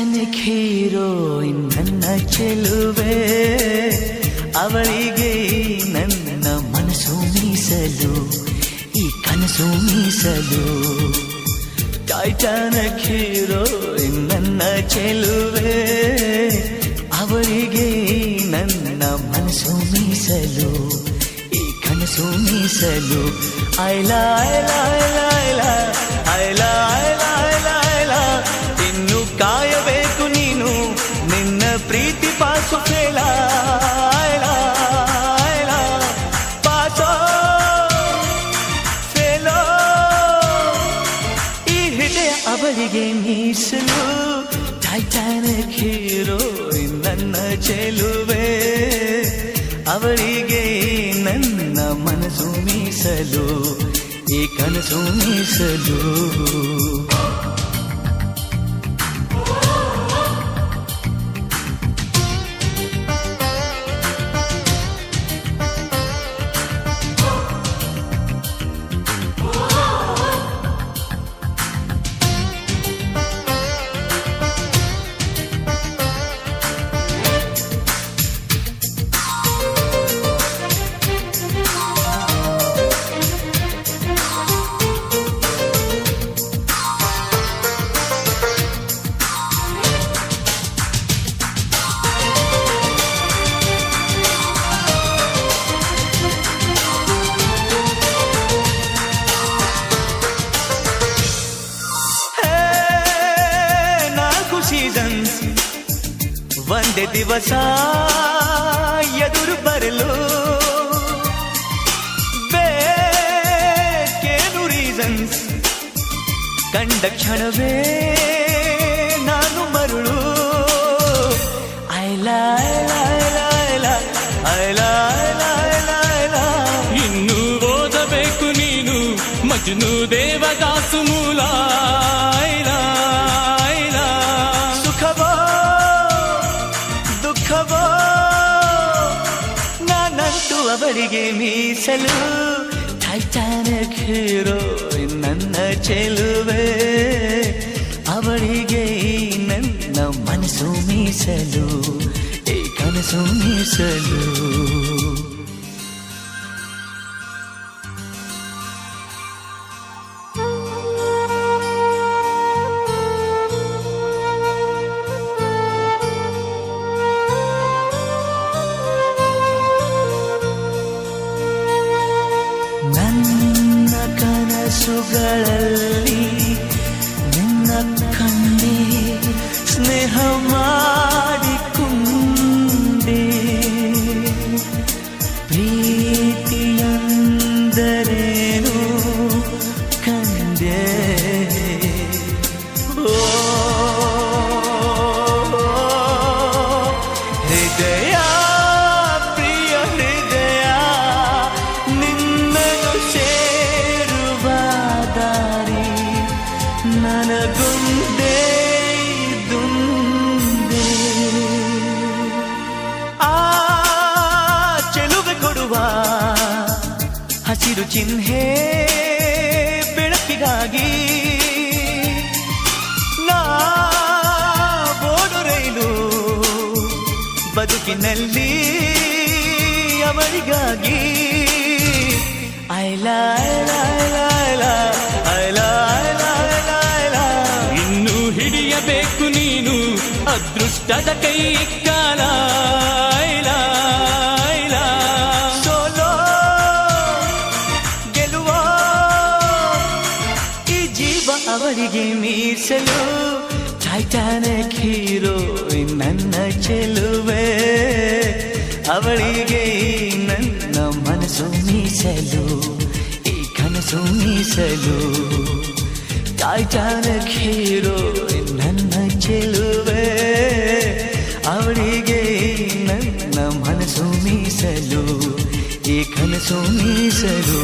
Titanic heroine ನನ್ನ ಚೆಲುವೆ, ಅವಳಿಗೆ ನನ್ನ ಮನಸ್ಸು ಮೀಸಲು, ಈ ಕನಸು ಮೀಸಲು. ಟೈಟಾನಿಕ್ ಹೀರೋಯಿನ್ ನನ್ನ ಚೆಲುವೆ, ಅವಳಿಗೆ ನನ್ನ ಮನಸ್ಸು ಮೀಸಲು, ಈ ಕನಸು ಮೀಸಲು. ಐಲಾ ಐಲಾ ಐಲಾ ಐಲಾ ಐಲಾ ಐಲಾ ಐಲಾ ಐಲಾ, ಇನ್ನು ಕಾಯಬೇಕು ನೀನು ನಿನ್ನ ಪ್ರೀತಿ ಪಾಸು ಫೇಲ. ಐಲಾ ಐಲಾ ಪಾಸೋ ಫೇಲೋ, ಈ ಹೃದಯ ಅವಳಿಗೆ ಮೀಸಲು. ಟೈಟಾನಿಕ್ ಹೀರೋಯಿನ್ ನನ್ನ ಚೆಲುವೆ, ಅವಳಿಗೆ ನನ್ನ ಮನಸ್ಸು ಮೀಸಲು, ಈ ಕನಸು ಮೀಸಲು. ಸೀಸನ್ಸ್ ಒಂದೇ ದಿವಸ ಎದುರು ಬರಲು, ಬೇಕೇನು ರೀಸನ್ಸ್, ಕಂಡ ಕ್ಷಣವೇ ನಾನು ಮರುಳು. ಐಲಾ ಐಲಾ ಐಲಾ ಐಲಾ ಐಲಾ ಐಲಾ ಐಲಾ ಐಲಾ, ಇನ್ನು ಓದಬೇಕು ನೀನು ಮಜ್ನು ದೇವದಾಸು ಮೂಲ. ಐಲಾ ಐಲಾ ಸುಖವೋ ದುಃಖವೋ ನಾನಂತೂ ಅವಳಿಗೆ ಮೀಸಲು. ಟೈಟಾನಿಕ್ ಹೀರೋಯಿನ್ ನನ್ನ ಚೆಲುವೆ, ಅವಳಿಗೆ ನನ್ನ ಮನಸ್ಸು ಮೀಸಲು, ಈ ಕನಸು ಮೀಸಲು. ನನ್ನ ಕನಸುಗಳಲ್ಲಿ ನಿನ್ನ ಕಣ್ಣೆ ಸ್ನೇಹ ಮಾಡಿಕೊಂಡೆ, ಪ್ರೀತಿಯಂದರೇನು ಕಂಡೆ. ಓ ಹೃದಯ ಪ್ರಿಯ ಹೃದಯ, ನಿನ್ನನ್ನು ಸೇರುವ ದಾರಿ ನನಗೊಂದೇ ದುಂದೆ. ಆ ಚೆಲುವೆ ಕೊಡುವ ಹಸಿರು ಚಿಹ್ನೆ ಬೆಳಕಿಗಾಗಿ, ನಾ ಓಡು ರೈಲು ಬದುಕಿನಲ್ಲಿ ಅವರಿಗಾಗಿ. ಐಲಾ ಐಲಾ ಐಲಾ ಐಲಾ ಐಲಾ ಐಲಾ ಐಲಾ ಐಲಾ, ಇನ್ನು ಹಿಡಿಯಬೇಕು ನೀನು ಅದೃಷ್ಟದ ಕೈ ಕಾಲ. ಐಲಾ ಐಲಾ ಸೋಲೋ ಗೆಲುವೋ ಈ ಜೀವ ಅವಳಿಗೆ ಮೀಸಲು. ಟೈಟಾನಿಕ್ ಹೀರೋಯಿನ್ ನನ್ನ ಚೆಲುವೆ, ಅವಳಿಗೆ ನನ್ನ ಮನಸ್ಸು ಮೀಸಲು, ಈ ಕನಸು ಮೀಸಲು. ಟೈಟಾನಿಕ್ ಹೀರೋಯಿನ್ ನನ್ನ ಚೆಲುವೆ, ಅವಳಿಗೆ ನನ್ನ ಮನಸ್ಸು ಮೀಸಲು, ಈ ಕನಸು ಮೀಸಲು.